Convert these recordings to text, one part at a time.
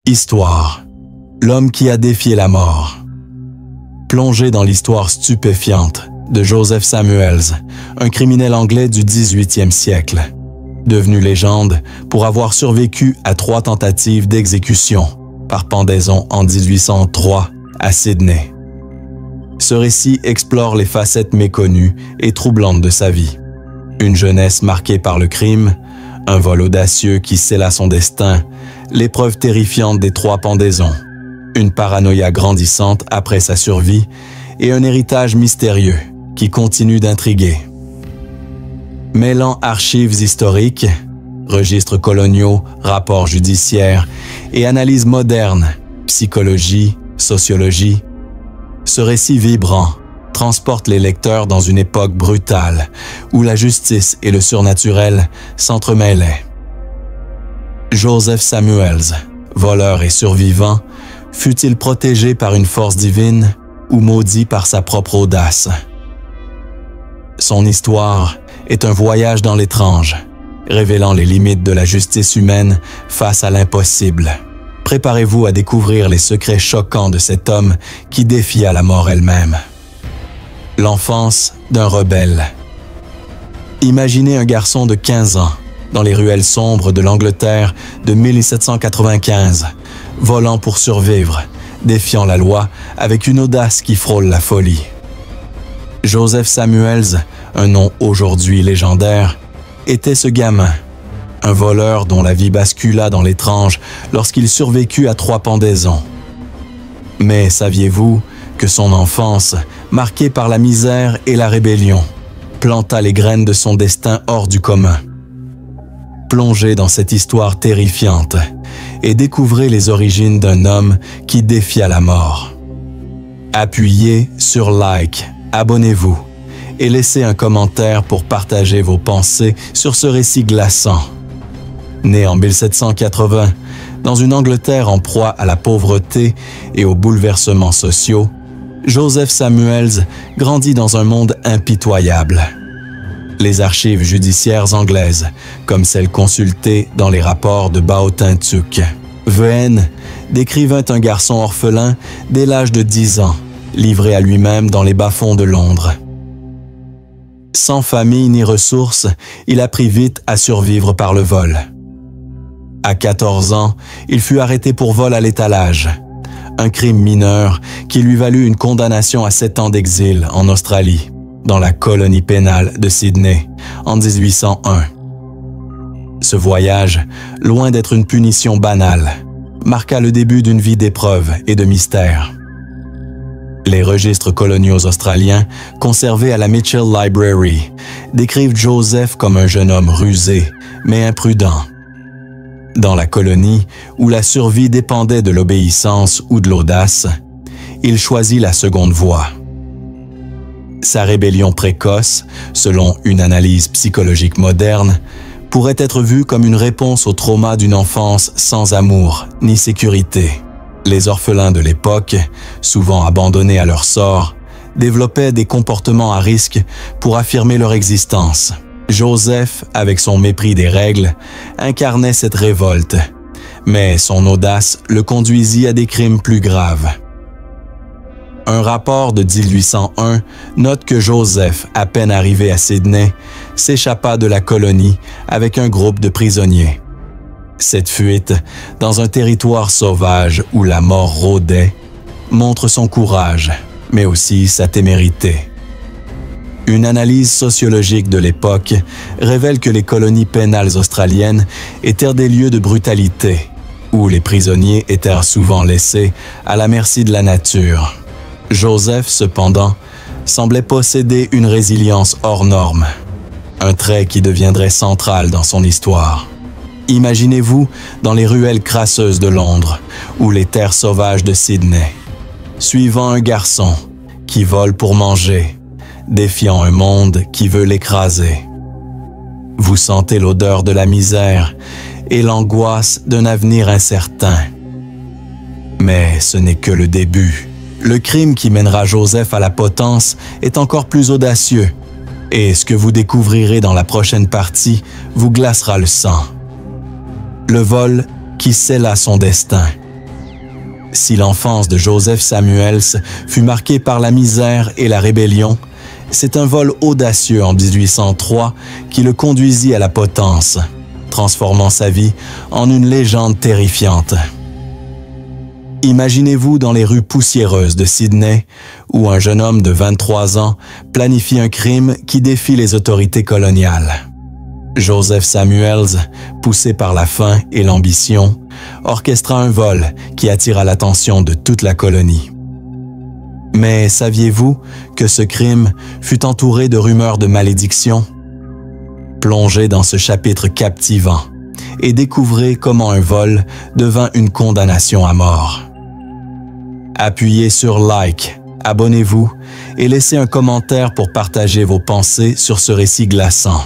Histoire. L'homme qui a défié la mort. Plongé dans l'histoire stupéfiante de Joseph Samuels, un criminel anglais du 18e siècle, devenu légende pour avoir survécu à 3 tentatives d'exécution par pendaison en 1803 à Sydney. Ce récit explore les facettes méconnues et troublantes de sa vie. Une jeunesse marquée par le crime, un vol audacieux qui scella son destin, l'épreuve terrifiante des 3 pendaisons, une paranoïa grandissante après sa survie et un héritage mystérieux qui continue d'intriguer. Mêlant archives historiques, registres coloniaux, rapports judiciaires et analyses modernes, psychologie, sociologie, ce récit vibrant transporte les lecteurs dans une époque brutale où la justice et le surnaturel s'entremêlaient. Joseph Samuels, voleur et survivant, fut-il protégé par une force divine ou maudit par sa propre audace? Son histoire est un voyage dans l'étrange, révélant les limites de la justice humaine face à l'impossible. Préparez-vous à découvrir les secrets choquants de cet homme qui défia la mort elle-même. L'enfance d'un rebelle. Imaginez un garçon de 15 ans dans les ruelles sombres de l'Angleterre de 1795, volant pour survivre, défiant la loi avec une audace qui frôle la folie. Joseph Samuels, un nom aujourd'hui légendaire, était ce gamin, un voleur dont la vie bascula dans l'étrange lorsqu'il survécut à 3 pendaisons. Mais saviez-vous que son enfance, marquée par la misère et la rébellion, planta les graines de son destin hors du commun? Plongez dans cette histoire terrifiante et découvrez les origines d'un homme qui défia la mort. Appuyez sur like, abonnez-vous et laissez un commentaire pour partager vos pensées sur ce récit glaçant. Né en 1780, dans une Angleterre en proie à la pauvreté et aux bouleversements sociaux, Joseph Samuels grandit dans un monde impitoyable. Les archives judiciaires anglaises, comme celles consultées dans les rapports de Baotin-Tuck, Vehn, décrivent un garçon orphelin dès l'âge de 10 ans, livré à lui-même dans les bas-fonds de Londres. Sans famille ni ressources, il apprit vite à survivre par le vol. À 14 ans, il fut arrêté pour vol à l'étalage, un crime mineur qui lui valut une condamnation à 7 ans d'exil en Australie, dans la colonie pénale de Sydney, en 1801. Ce voyage, loin d'être une punition banale, marqua le début d'une vie d'épreuves et de mystères. Les registres coloniaux australiens, conservés à la Mitchell Library, décrivent Joseph comme un jeune homme rusé, mais imprudent. Dans la colonie, où la survie dépendait de l'obéissance ou de l'audace, il choisit la seconde voie. Sa rébellion précoce, selon une analyse psychologique moderne, pourrait être vue comme une réponse au trauma d'une enfance sans amour ni sécurité. Les orphelins de l'époque, souvent abandonnés à leur sort, développaient des comportements à risque pour affirmer leur existence. Joseph, avec son mépris des règles, incarnait cette révolte, mais son audace le conduisit à des crimes plus graves. Un rapport de 1801 note que Joseph, à peine arrivé à Sydney, s'échappa de la colonie avec un groupe de prisonniers. Cette fuite, dans un territoire sauvage où la mort rôdait, montre son courage, mais aussi sa témérité. Une analyse sociologique de l'époque révèle que les colonies pénales australiennes étaient des lieux de brutalité, où les prisonniers étaient souvent laissés à la merci de la nature. Joseph, cependant, semblait posséder une résilience hors norme, un trait qui deviendrait central dans son histoire. Imaginez-vous dans les ruelles crasseuses de Londres ou les terres sauvages de Sydney, suivant un garçon qui vole pour manger, défiant un monde qui veut l'écraser. Vous sentez l'odeur de la misère et l'angoisse d'un avenir incertain. Mais ce n'est que le début. Le crime qui mènera Joseph à la potence est encore plus audacieux, et ce que vous découvrirez dans la prochaine partie vous glacera le sang. Le vol qui scella son destin. Si l'enfance de Joseph Samuels fut marquée par la misère et la rébellion, c'est un vol audacieux en 1803 qui le conduisit à la potence, transformant sa vie en une légende terrifiante. Imaginez-vous dans les rues poussiéreuses de Sydney, où un jeune homme de 23 ans planifie un crime qui défie les autorités coloniales. Joseph Samuels, poussé par la faim et l'ambition, orchestra un vol qui attira l'attention de toute la colonie. Mais saviez-vous que ce crime fut entouré de rumeurs de malédiction? Plongez dans ce chapitre captivant et découvrez comment un vol devint une condamnation à mort. Appuyez sur like, abonnez-vous et laissez un commentaire pour partager vos pensées sur ce récit glaçant.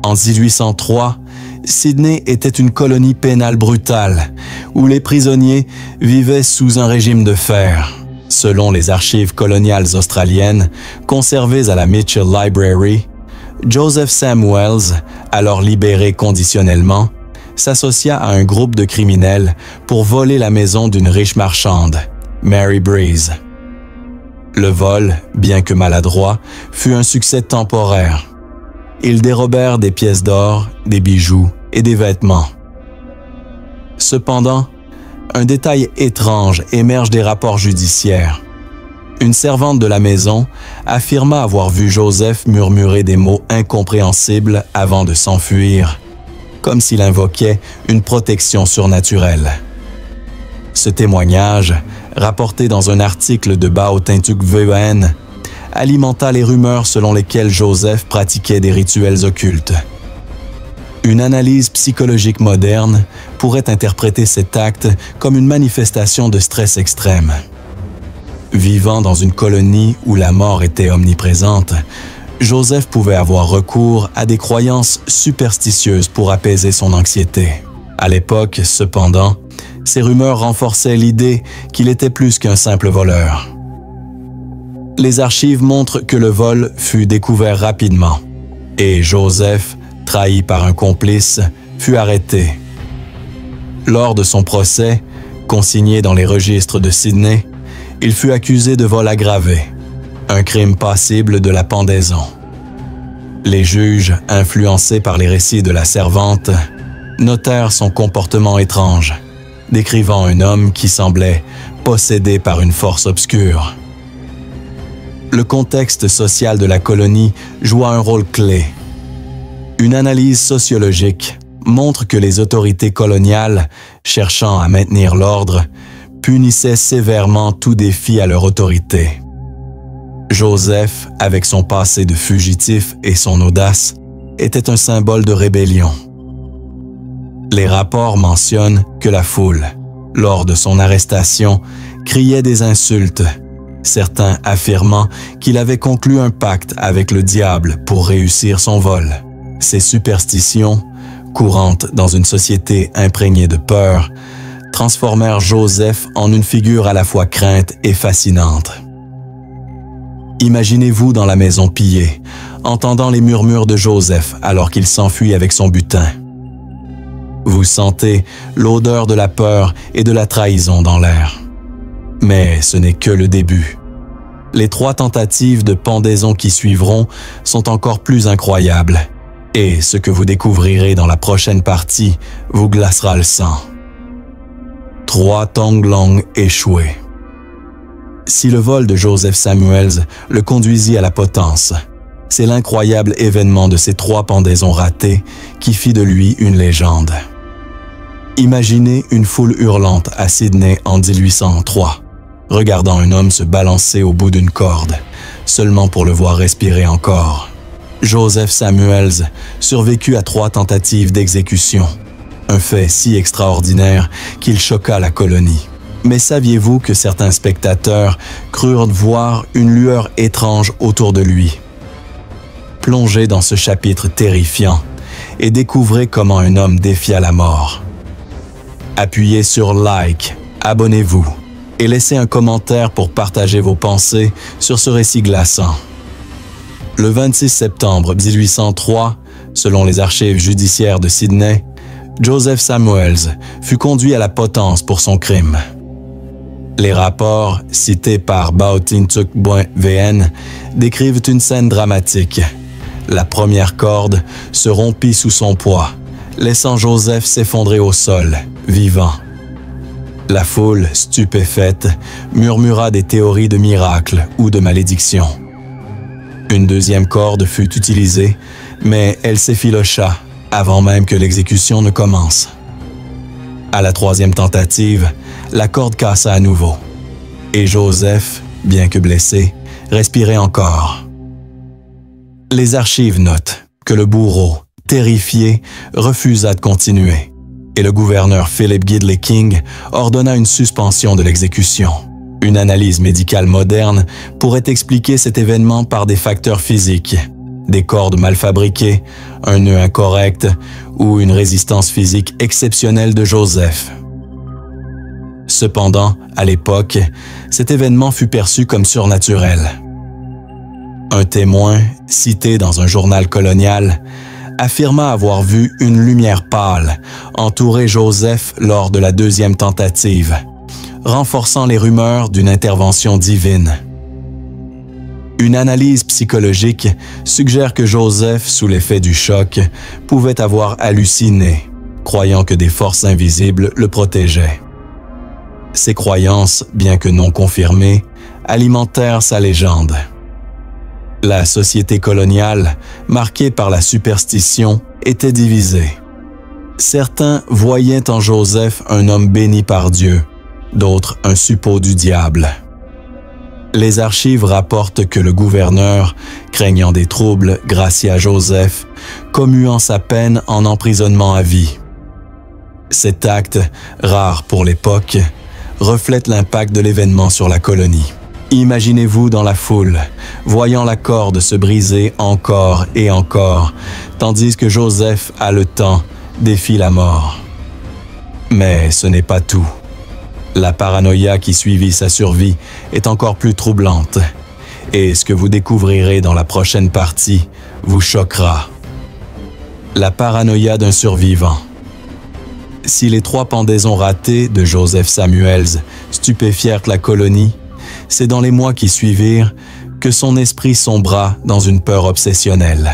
En 1803, Sydney était une colonie pénale brutale où les prisonniers vivaient sous un régime de fer. Selon les archives coloniales australiennes conservées à la Mitchell Library, Joseph Samuels, alors libéré conditionnellement, s'associa à un groupe de criminels pour voler la maison d'une riche marchande, Mary Breeze. Le vol, bien que maladroit, fut un succès temporaire. Ils dérobèrent des pièces d'or, des bijoux et des vêtements. Cependant, un détail étrange émerge des rapports judiciaires. Une servante de la maison affirma avoir vu Joseph murmurer des mots incompréhensibles avant de s'enfuir, comme s'il invoquait une protection surnaturelle. Ce témoignage, rapporté dans un article de Baotintuk-Veuen, alimenta les rumeurs selon lesquelles Joseph pratiquait des rituels occultes. Une analyse psychologique moderne pourrait interpréter cet acte comme une manifestation de stress extrême. Vivant dans une colonie où la mort était omniprésente, Joseph pouvait avoir recours à des croyances superstitieuses pour apaiser son anxiété. À l'époque, cependant, ces rumeurs renforçaient l'idée qu'il était plus qu'un simple voleur. Les archives montrent que le vol fut découvert rapidement et Joseph, trahi par un complice, fut arrêté. Lors de son procès, consigné dans les registres de Sydney, il fut accusé de vol aggravé, un crime passible de la pendaison. Les juges, influencés par les récits de la servante, notèrent son comportement étrange, décrivant un homme qui semblait possédé par une force obscure. Le contexte social de la colonie joua un rôle clé. Une analyse sociologique montre que les autorités coloniales, cherchant à maintenir l'ordre, punissaient sévèrement tout défi à leur autorité. Joseph, avec son passé de fugitif et son audace, était un symbole de rébellion. Les rapports mentionnent que la foule, lors de son arrestation, criait des insultes, certains affirmant qu'il avait conclu un pacte avec le diable pour réussir son vol. Ces superstitions, courantes dans une société imprégnée de peur, transformèrent Joseph en une figure à la fois crainte et fascinante. Imaginez-vous dans la maison pillée, entendant les murmures de Joseph alors qu'il s'enfuit avec son butin. Vous sentez l'odeur de la peur et de la trahison dans l'air. Mais ce n'est que le début. Les 3 tentatives de pendaison qui suivront sont encore plus incroyables, et ce que vous découvrirez dans la prochaine partie vous glacera le sang. 3 tonglongs échoués. Si le vol de Joseph Samuels le conduisit à la potence, c'est l'incroyable événement de ces 3 pendaisons ratées qui fit de lui une légende. Imaginez une foule hurlante à Sydney en 1803, regardant un homme se balancer au bout d'une corde, seulement pour le voir respirer encore. Joseph Samuels survécut à 3 tentatives d'exécution, un fait si extraordinaire qu'il choqua la colonie. Mais saviez-vous que certains spectateurs crurent voir une lueur étrange autour de lui? Plongez dans ce chapitre terrifiant et découvrez comment un homme défia la mort. Appuyez sur like, abonnez-vous et laissez un commentaire pour partager vos pensées sur ce récit glaçant. Le 26 septembre 1803, selon les archives judiciaires de Sydney, Joseph Samuels fut conduit à la potence pour son crime. Les rapports, cités par Baotintuk.vn, décrivent une scène dramatique. La première corde se rompit sous son poids, laissant Joseph s'effondrer au sol, vivant. La foule, stupéfaite, murmura des théories de miracle ou de malédiction. Une deuxième corde fut utilisée, mais elle s'effilocha avant même que l'exécution ne commence. À la troisième tentative, la corde cassa à nouveau, et Joseph, bien que blessé, respirait encore. Les archives notent que le bourreau, terrifié, refusa de continuer, et le gouverneur Philip Gidley King ordonna une suspension de l'exécution. Une analyse médicale moderne pourrait expliquer cet événement par des facteurs physiques, des cordes mal fabriquées, un nœud incorrect ou une résistance physique exceptionnelle de Joseph. Cependant, à l'époque, cet événement fut perçu comme surnaturel. Un témoin, cité dans un journal colonial, affirma avoir vu une lumière pâle entourer Joseph lors de la deuxième tentative, renforçant les rumeurs d'une intervention divine. Une analyse psychologique suggère que Joseph, sous l'effet du choc, pouvait avoir halluciné, croyant que des forces invisibles le protégeaient. Ces croyances, bien que non confirmées, alimentèrent sa légende. La société coloniale, marquée par la superstition, était divisée. Certains voyaient en Joseph un homme béni par Dieu, d'autres un suppôt du diable. Les archives rapportent que le gouverneur, craignant des troubles, gracia Joseph, commuant sa peine en emprisonnement à vie. Cet acte, rare pour l'époque, reflète l'impact de l'événement sur la colonie. Imaginez-vous dans la foule, voyant la corde se briser encore et encore, tandis que Joseph, haletant, défie la mort. Mais ce n'est pas tout. La paranoïa qui suivit sa survie est encore plus troublante, et ce que vous découvrirez dans la prochaine partie vous choquera. La paranoïa d'un survivant. Si les 3 pendaisons ratées de Joseph Samuels stupéfièrent la colonie, c'est dans les mois qui suivirent que son esprit sombra dans une peur obsessionnelle.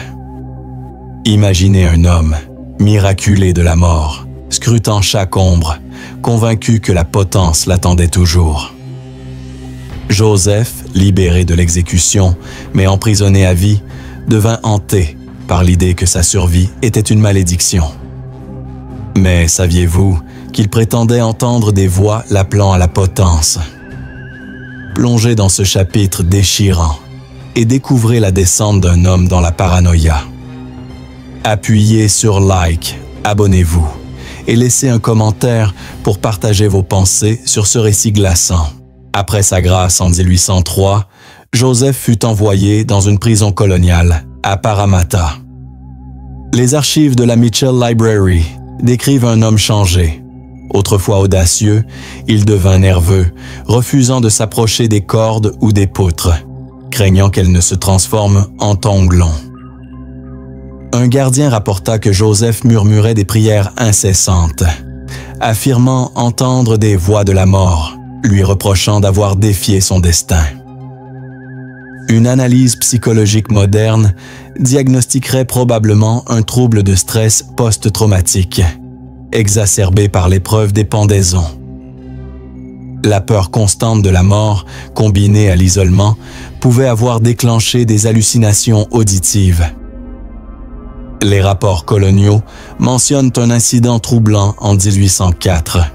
Imaginez un homme, miraculé de la mort, scrutant chaque ombre, convaincu que la potence l'attendait toujours. Joseph, libéré de l'exécution, mais emprisonné à vie, devint hanté par l'idée que sa survie était une malédiction. Mais saviez-vous qu'il prétendait entendre des voix l'appelant à la potence? Plongez dans ce chapitre déchirant et découvrez la descente d'un homme dans la paranoïa. Appuyez sur like, abonnez-vous et laissez un commentaire pour partager vos pensées sur ce récit glaçant. Après sa grâce en 1803, Joseph fut envoyé dans une prison coloniale à Parramatta. Les archives de la Mitchell Library décrivent un homme changé. Autrefois audacieux, il devint nerveux, refusant de s'approcher des cordes ou des poutres, craignant qu'elles ne se transforment en tongs longs. Un gardien rapporta que Joseph murmurait des prières incessantes, affirmant entendre des voix de la mort, lui reprochant d'avoir défié son destin. Une analyse psychologique moderne diagnostiquerait probablement un trouble de stress post-traumatique, exacerbé par l'épreuve des pendaisons. La peur constante de la mort, combinée à l'isolement, pouvait avoir déclenché des hallucinations auditives. Les rapports coloniaux mentionnent un incident troublant en 1804.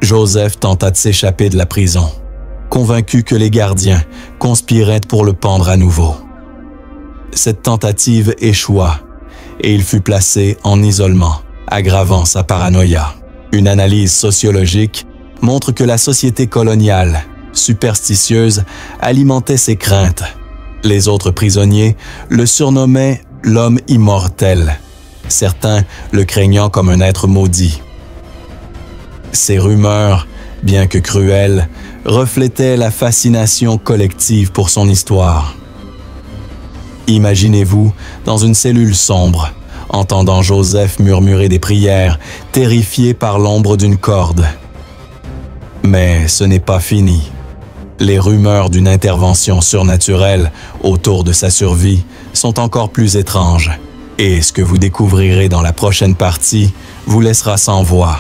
Joseph tenta de s'échapper de la prison, convaincu que les gardiens conspiraient pour le pendre à nouveau. Cette tentative échoua et il fut placé en isolement, aggravant sa paranoïa. Une analyse sociologique montre que la société coloniale, superstitieuse, alimentait ses craintes. Les autres prisonniers le surnommaient l'homme immortel, certains le craignant comme un être maudit. Ces rumeurs, bien que cruelles, reflétaient la fascination collective pour son histoire. Imaginez-vous dans une cellule sombre, entendant Joseph murmurer des prières, terrifié par l'ombre d'une corde. Mais ce n'est pas fini. Les rumeurs d'une intervention surnaturelle autour de sa survie sont encore plus étranges, et ce que vous découvrirez dans la prochaine partie vous laissera sans voix.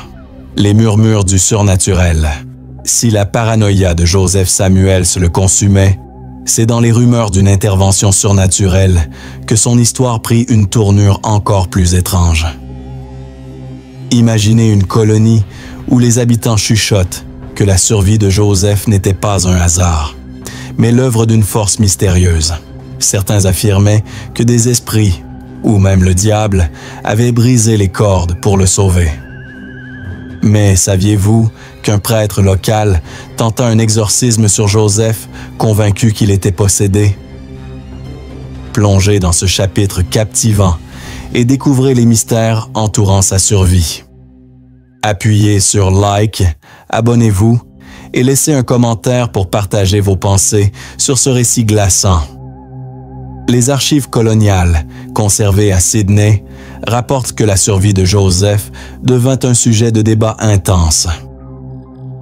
Les murmures du surnaturel. Si la paranoïa de Joseph Samuels le consumait, c'est dans les rumeurs d'une intervention surnaturelle que son histoire prit une tournure encore plus étrange. Imaginez une colonie où les habitants chuchotent que la survie de Joseph n'était pas un hasard, mais l'œuvre d'une force mystérieuse. Certains affirmaient que des esprits, ou même le diable, avaient brisé les cordes pour le sauver. Mais saviez-vous qu'un prêtre local tenta un exorcisme sur Joseph, convaincu qu'il était possédé? Plongez dans ce chapitre captivant et découvrez les mystères entourant sa survie. Appuyez sur like, abonnez-vous et laissez un commentaire pour partager vos pensées sur ce récit glaçant. Les archives coloniales, conservées à Sydney, rapportent que la survie de Joseph devint un sujet de débat intense.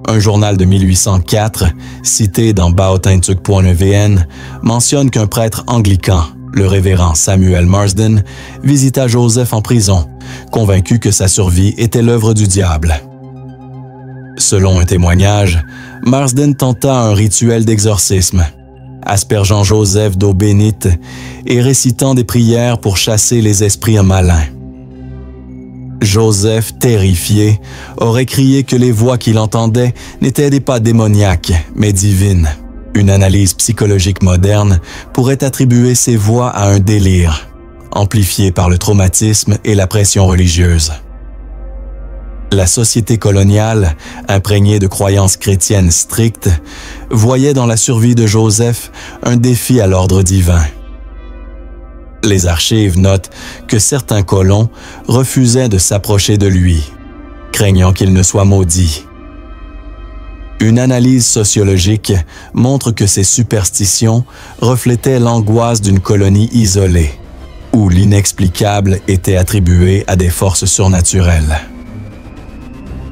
Un journal de 1804, cité dans baotintuk.vn, mentionne qu'un prêtre anglican, le révérend Samuel Marsden, visita Joseph en prison, convaincu que sa survie était l'œuvre du diable. Selon un témoignage, Marsden tenta un rituel d'exorcisme, aspergeant Joseph d'eau bénite et récitant des prières pour chasser les esprits malins. Joseph, terrifié, aurait crié que les voix qu'il entendait n'étaient pas démoniaques, mais divines. Une analyse psychologique moderne pourrait attribuer ces voix à un délire, amplifié par le traumatisme et la pression religieuse. La société coloniale, imprégnée de croyances chrétiennes strictes, voyait dans la survie de Joseph un défi à l'ordre divin. Les archives notent que certains colons refusaient de s'approcher de lui, craignant qu'il ne soit maudit. Une analyse sociologique montre que ces superstitions reflétaient l'angoisse d'une colonie isolée, où l'inexplicable était attribué à des forces surnaturelles.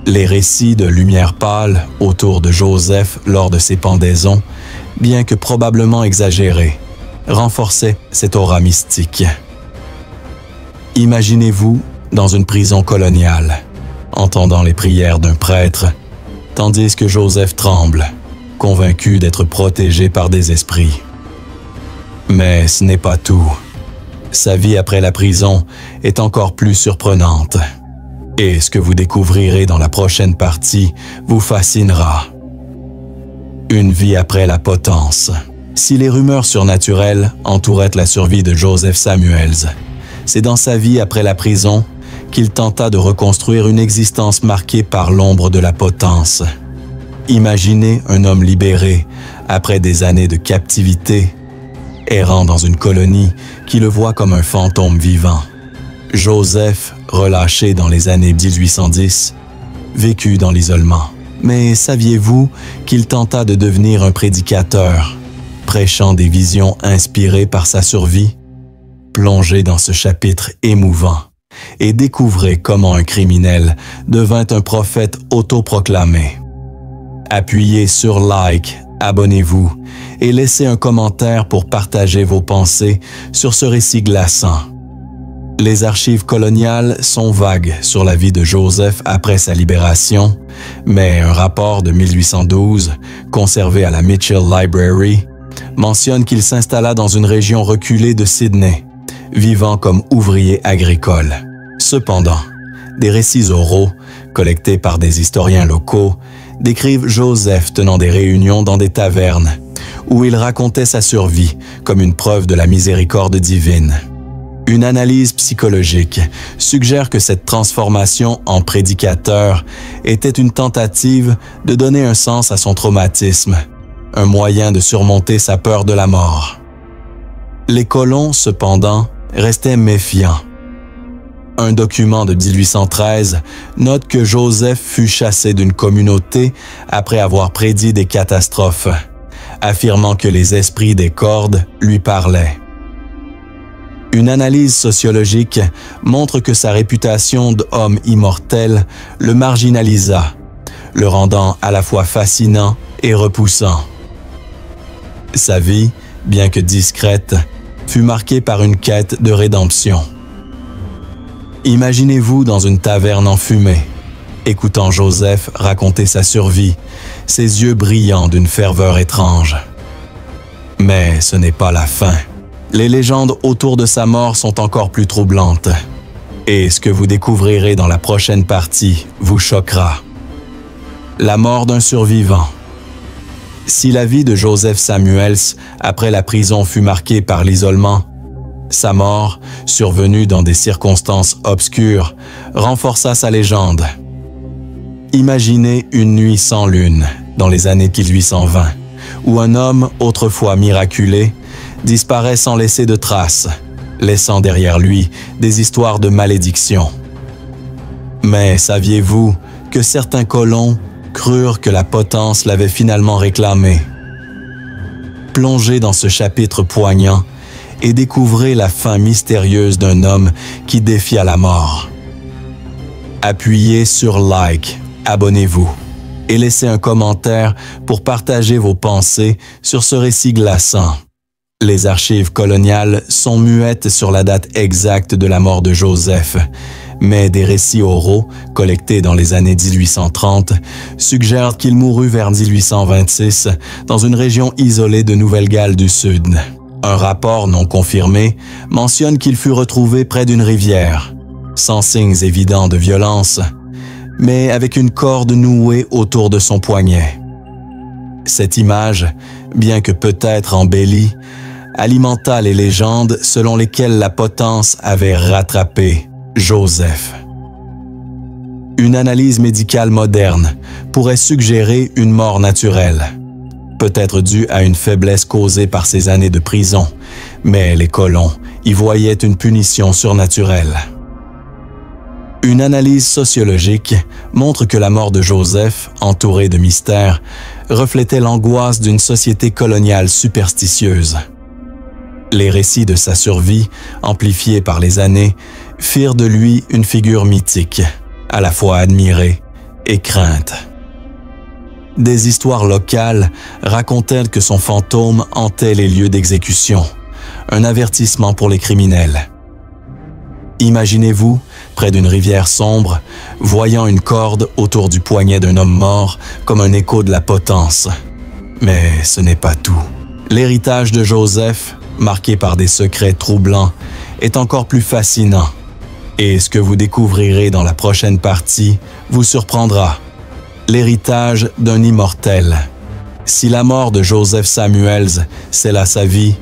Les récits de lumière pâle autour de Joseph lors de ses pendaisons, bien que probablement exagérés, renforçaient cette aura mystique. Imaginez-vous dans une prison coloniale, entendant les prières d'un prêtre, tandis que Joseph tremble, convaincu d'être protégé par des esprits. Mais ce n'est pas tout. Sa vie après la prison est encore plus surprenante. Et ce que vous découvrirez dans la prochaine partie vous fascinera. Une vie après la potence. Si les rumeurs surnaturelles entouraient la survie de Joseph Samuels, c'est dans sa vie après la prison qu'il tenta de reconstruire une existence marquée par l'ombre de la potence. Imaginez un homme libéré après des années de captivité, errant dans une colonie qui le voit comme un fantôme vivant. Joseph, relâché dans les années 1810, vécut dans l'isolement. Mais saviez-vous qu'il tenta de devenir un prédicateur, prêchant des visions inspirées par sa survie? Plongez dans ce chapitre émouvant et découvrez comment un criminel devint un prophète autoproclamé. Appuyez sur like, abonnez-vous et laissez un commentaire pour partager vos pensées sur ce récit glaçant. Les archives coloniales sont vagues sur la vie de Joseph après sa libération, mais un rapport de 1812, conservé à la Mitchell Library, mentionne qu'il s'installa dans une région reculée de Sydney, vivant comme ouvrier agricole. Cependant, des récits oraux, collectés par des historiens locaux, décrivent Joseph tenant des réunions dans des tavernes, où il racontait sa survie comme une preuve de la miséricorde divine. Une analyse psychologique suggère que cette transformation en prédicateur était une tentative de donner un sens à son traumatisme, un moyen de surmonter sa peur de la mort. Les colons, cependant, restaient méfiants. Un document de 1813 note que Joseph fut chassé d'une communauté après avoir prédit des catastrophes, affirmant que les esprits des cordes lui parlaient. Une analyse sociologique montre que sa réputation d'homme immortel le marginalisa, le rendant à la fois fascinant et repoussant. Sa vie, bien que discrète, fut marquée par une quête de rédemption. Imaginez-vous dans une taverne enfumée, écoutant Joseph raconter sa survie, ses yeux brillants d'une ferveur étrange. Mais ce n'est pas la fin. Les légendes autour de sa mort sont encore plus troublantes. Et ce que vous découvrirez dans la prochaine partie vous choquera. La mort d'un survivant. Si la vie de Joseph Samuels après la prison fut marquée par l'isolement, sa mort, survenue dans des circonstances obscures, renforça sa légende. Imaginez une nuit sans lune, dans les années 1820, où un homme, autrefois miraculé, disparaît sans laisser de traces, laissant derrière lui des histoires de malédiction. Mais saviez-vous que certains colons crurent que la potence l'avait finalement réclamé? Plongez dans ce chapitre poignant et découvrez la fin mystérieuse d'un homme qui défia la mort. Appuyez sur like, abonnez-vous et laissez un commentaire pour partager vos pensées sur ce récit glaçant. Les archives coloniales sont muettes sur la date exacte de la mort de Joseph, mais des récits oraux, collectés dans les années 1830, suggèrent qu'il mourut vers 1826 dans une région isolée de Nouvelle-Galles du Sud. Un rapport non confirmé mentionne qu'il fut retrouvé près d'une rivière, sans signes évidents de violence, mais avec une corde nouée autour de son poignet. Cette image, bien que peut-être embellie, alimenta les légendes selon lesquelles la potence avait rattrapé Joseph. Une analyse médicale moderne pourrait suggérer une mort naturelle, peut-être due à une faiblesse causée par ses années de prison, mais les colons y voyaient une punition surnaturelle. Une analyse sociologique montre que la mort de Joseph, entourée de mystères, reflétait l'angoisse d'une société coloniale superstitieuse. Les récits de sa survie, amplifiés par les années, firent de lui une figure mythique, à la fois admirée et crainte. Des histoires locales racontaient que son fantôme hantait les lieux d'exécution, un avertissement pour les criminels. Imaginez-vous, près d'une rivière sombre, voyant une corde autour du poignet d'un homme mort comme un écho de la potence. Mais ce n'est pas tout. L'héritage de Joseph, marqué par des secrets troublants, est encore plus fascinant. Et ce que vous découvrirez dans la prochaine partie vous surprendra. L'héritage d'un immortel. Si la mort de Joseph Samuels scella sa vie,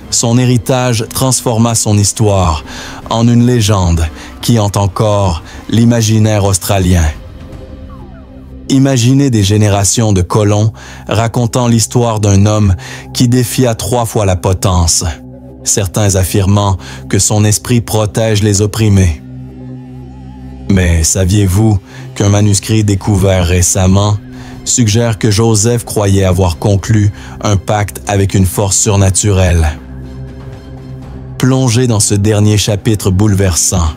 son héritage transforma son histoire en une légende qui hante encore l'imaginaire australien. Imaginez des générations de colons racontant l'histoire d'un homme qui défia 3 fois la potence, certains affirmant que son esprit protège les opprimés. Mais saviez-vous qu'un manuscrit découvert récemment suggère que Joseph croyait avoir conclu un pacte avec une force surnaturelle? Plongez dans ce dernier chapitre bouleversant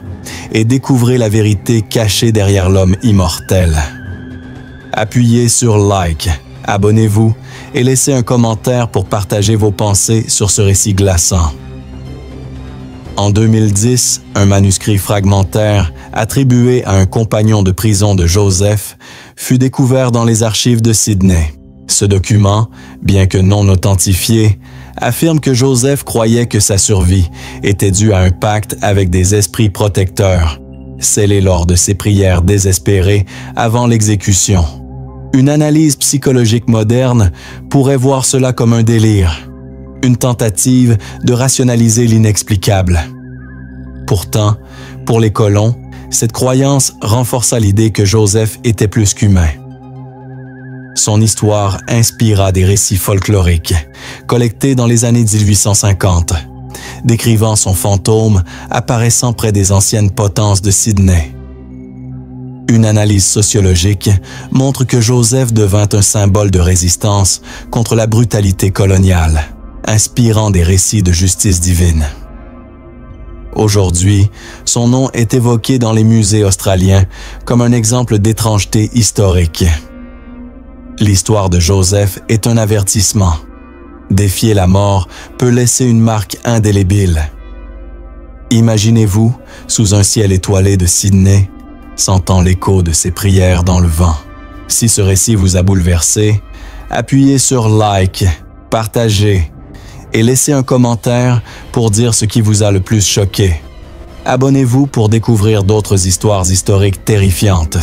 et découvrez la vérité cachée derrière l'homme immortel. Appuyez sur like, abonnez-vous et laissez un commentaire pour partager vos pensées sur ce récit glaçant. En 2010, un manuscrit fragmentaire attribué à un compagnon de prison de Joseph fut découvert dans les archives de Sydney. Ce document, bien que non authentifié, affirme que Joseph croyait que sa survie était due à un pacte avec des esprits protecteurs, scellé lors de ses prières désespérées avant l'exécution. Une analyse psychologique moderne pourrait voir cela comme un délire, une tentative de rationaliser l'inexplicable. Pourtant, pour les colons, cette croyance renforça l'idée que Joseph était plus qu'humain. Son histoire inspira des récits folkloriques, collectés dans les années 1850, décrivant son fantôme apparaissant près des anciennes potences de Sydney. Une analyse sociologique montre que Joseph devint un symbole de résistance contre la brutalité coloniale, inspirant des récits de justice divine. Aujourd'hui, son nom est évoqué dans les musées australiens comme un exemple d'étrangeté historique. L'histoire de Joseph est un avertissement. Défier la mort peut laisser une marque indélébile. Imaginez-vous, sous un ciel étoilé de Sydney, sentant l'écho de ses prières dans le vent. Si ce récit vous a bouleversé, appuyez sur like, partagez et laissez un commentaire pour dire ce qui vous a le plus choqué. Abonnez-vous pour découvrir d'autres histoires historiques terrifiantes.